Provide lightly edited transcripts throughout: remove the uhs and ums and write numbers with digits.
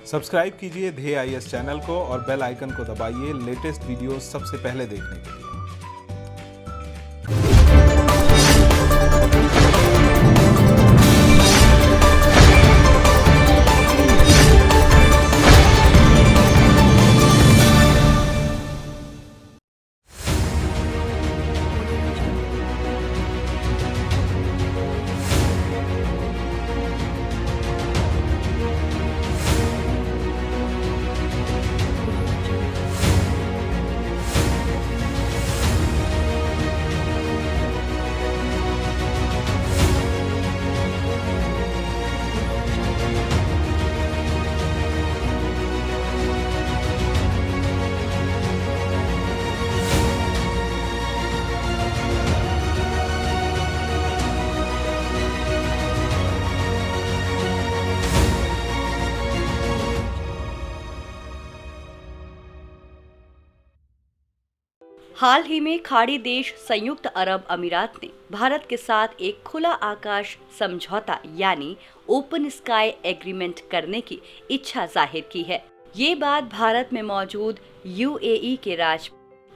Subscribe कीजिए ध्येय IAS channel को और बेल आइकन को दबाइए लेटेस्ट वीडियो सबसे पहले देखने के लिए। हाल ही में खाड़ी देश संयुक्त अरब अमीरात ने भारत के साथ एक खुला आकाश समझौता यानी ओपन स्काई एग्रीमेंट करने की इच्छा जाहिर की है। ये बात भारत में मौजूद यूएई के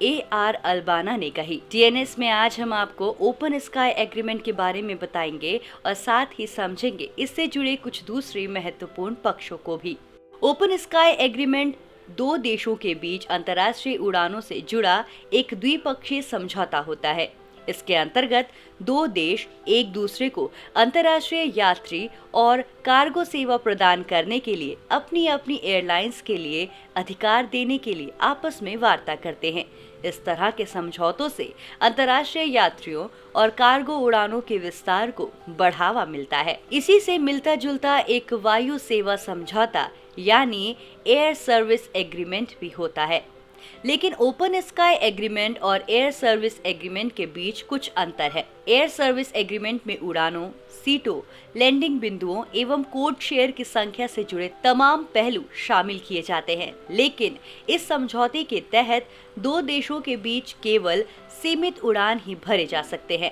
AR अल्बाना ने कही। TNS में आज हम आपको ओपन स्काई एग्रीमेंट के बारे में बताएंगे और साथ ही समझेंगे इससे जुड़े कुछ दूसरे महत्वपूर्ण पक्षों को भी। ओपन स्काई एग्रीमेंट दो देशों के बीच अंतर्राष्ट्रीय उड़ानों से जुड़ा एक द्विपक्षीय समझौता होता है। इसके अंतर्गत दो देश एक दूसरे को अंतर्राष्ट्रीय यात्री और कार्गो सेवा प्रदान करने के लिए अपनी अपनी एयरलाइंस के लिए अधिकार देने के लिए आपस में वार्ता करते हैं। इस तरह के समझौतों से अंतर्राष्ट्रीय यात्रियों और कार्गो उड़ानों के विस्तार को बढ़ावा मिलता है। इसी से मिलता जुलता एक वायु सेवा समझौता यानी एयर सर्विस एग्रीमेंट भी होता है। लेकिन ओपन स्काई एग्रीमेंट और एयर सर्विस एग्रीमेंट के बीच कुछ अंतर है। एयर सर्विस एग्रीमेंट में उड़ानों, सीटों, लैंडिंग बिंदुओं एवं कोड शेयर की संख्या से जुड़े तमाम पहलू शामिल किए जाते हैं। लेकिन इस समझौते के तहत दो देशों के बीच केवल सीमित उड़ान ही भरे जा सकते हैं,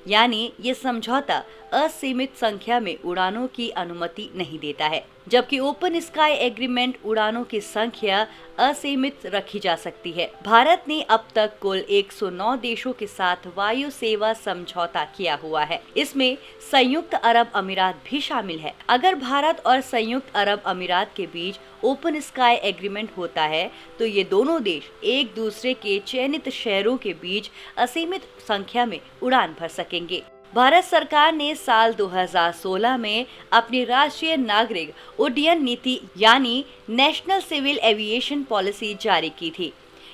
यानी ये समझौता असीमित संख्या में उड़ानों की अनुमति नहीं देता है, जबकि ओपन स्काई एग्रीमेंट उड़ानों की संख्या असीमित रखी जा सकती है। भारत ने अब तक कुल 109 देशों के साथ वायु सेवा समझौता किया हुआ है। इसमें संयुक्त अरब अमीरात भी शामिल है। अगर भारत और संयुक्त अरब अमीरात के बीच ओपन स्काई एग्रीमेंट होता है तो ये दोनों देश एक दूसरे के चयनित शहरों के बीच असीमित संख्या में उड़ान भर सकेंगे। भारत सरकार ने साल 2016 में अपनी राष्ट्रीय नागरिक उड्डयन नीति यानी नेशनल सिविल एविएशन पॉलिसी जारी की थी।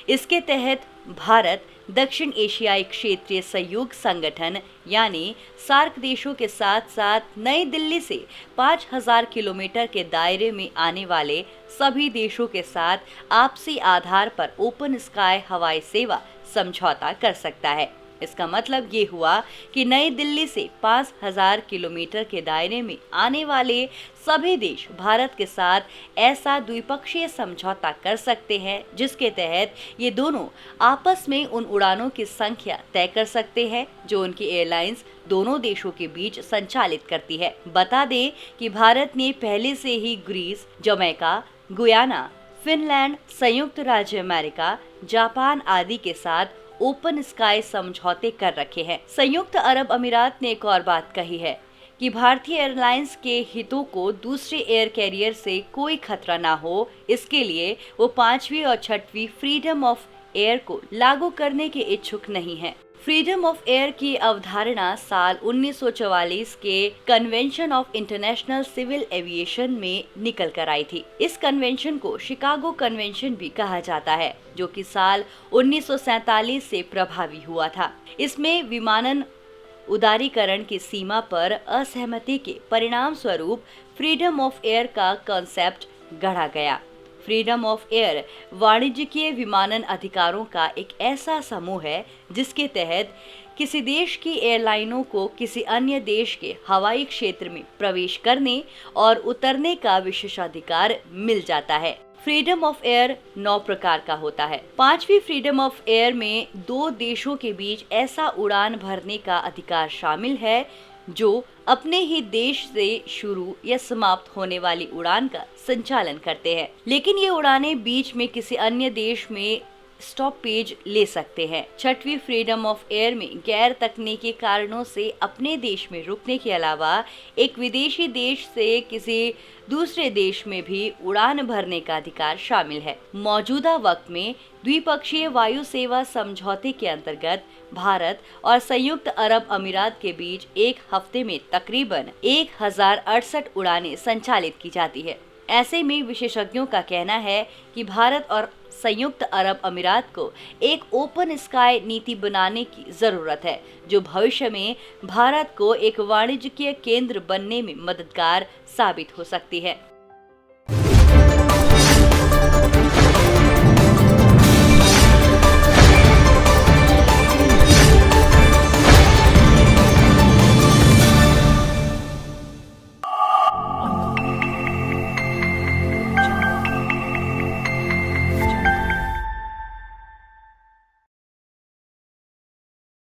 इसके तहत भारत दक्षिण एशियाई क्षेत्रीय सहयोग संगठन यानी सार्क देशों के साथ साथ नई दिल्ली से 5000 किलोमीटर के दायरे में आने वाले सभी देशों के साथ आपसी आधार पर ओपन स्काई हवाई सेवा समझौता कर सकता है। इसका मतलब ये हुआ कि नई दिल्ली से 5000 किलोमीटर के दायरे में आने वाले सभी देश भारत के साथ ऐसा द्विपक्षीय समझौता कर सकते हैं जिसके तहत ये दोनों आपस में उन उड़ानों की संख्या तय कर सकते हैं जो उनकी एयरलाइंस दोनों देशों के बीच संचालित करती है। बता दें कि भारत ने पहले से ही ग्रीस, जमैका, गुयाना, फिनलैंड, संयुक्त राज्य अमेरिका, जापान आदि के साथ ओपन स्काई समझौते कर रखे हैं। संयुक्त अरब अमीरात ने एक और बात कही है कि भारतीय एयरलाइंस के हितों को दूसरे एयर कैरियर से कोई खतरा ना हो, इसके लिए वो 5वीं और 6वीं फ्रीडम ऑफ एयर को लागू करने के इच्छुक नहीं है। फ्रीडम ऑफ एयर की अवधारणा साल 1944 के convention of international civil aviation में निकल कर आई थी। इस कन्वेंशन को शिकागो कन्वेंशन भी कहा जाता है, जो कि साल 1947 से प्रभावी हुआ था। इसमें विमानन उदारीकरण की सीमा पर असहमति के परिणाम स्वरूप फ्रीडम ऑफ एयर का कॉन्सेप्ट गढ़ा गया। फ्रीडम ऑफ एयर वाणिज्यिक विमानन अधिकारों का एक ऐसा समूह है जिसके तहत किसी देश की एयरलाइनों को किसी अन्य देश के हवाई क्षेत्र में प्रवेश करने और उतरने का विशेषाधिकार मिल जाता है। फ्रीडम ऑफ एयर 9 प्रकार का होता है। 5वीं फ्रीडम ऑफ एयर में दो देशों के बीच ऐसा उड़ान भरने का अधिकार शामिल है जो अपने ही देश से शुरू या समाप्त होने वाली उड़ान का संचालन करते हैं, लेकिन ये उड़ानें बीच में किसी अन्य देश में स्टॉपेज ले सकते हैं। छठवीं फ्रीडम ऑफ एयर में गैर तकनीकी कारणों से अपने देश में रुकने के अलावा एक विदेशी देश से किसी दूसरे देश में भी उड़ान भरने का अधिकार शामिल है। मौजूदा वक्त में द्विपक्षीय वायु सेवा समझौते के अंतर्गत भारत और संयुक्त अरब अमीरात के बीच एक हफ्ते में तकरीबन 1068 उड़ानें संचालित की जाती है। ऐसे में विशेषज्ञों का कहना है कि भारत और संयुक्त अरब अमीरात को एक ओपन स्काई नीति बनाने की जरूरत है, जो भविष्य में भारत को एक वाणिज्यिक केंद्र बनने में मददगार साबित हो सकती है।